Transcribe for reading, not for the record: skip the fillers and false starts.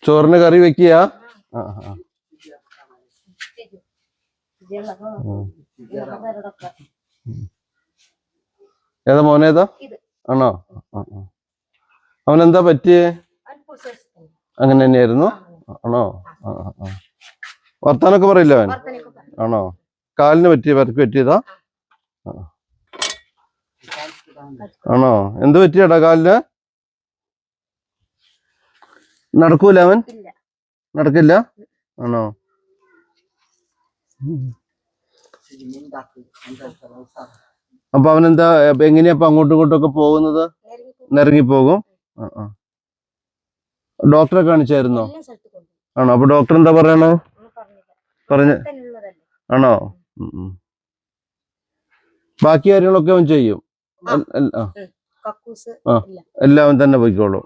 ചോറിന് കറി വെക്കുക. ഏതാ മോനേതാ? ആണോ? അവനെന്താ പറ്റിയേ? അങ്ങനെ തന്നെയായിരുന്നു? ആണോ? വർത്താനൊക്കെ പറയില്ല അവൻ? ആണോ? കാലിന് പരിക്ക് പറ്റിയതാ? ആണോ? എന്ത് പറ്റിയടാ കാലിന്? നടക്കൂല അവൻ? നടക്കില്ല? ആണോ? അപ്പൊ അവനെന്താ എങ്ങനെയാ അങ്ങോട്ടും ഇങ്ങോട്ടും ഒക്കെ പോകുന്നത്? നിറങ്ങിപ്പോകും. ഡോക്ടറെ കാണിച്ചായിരുന്നോ? ആണോ? അപ്പൊ ഡോക്ടർ എന്താ പറയണോ? ആണോ? ബാക്കി കാര്യങ്ങളൊക്കെ അവൻ ചെയ്യും. എല്ലാം തന്നെ പോയിക്കോളൂ.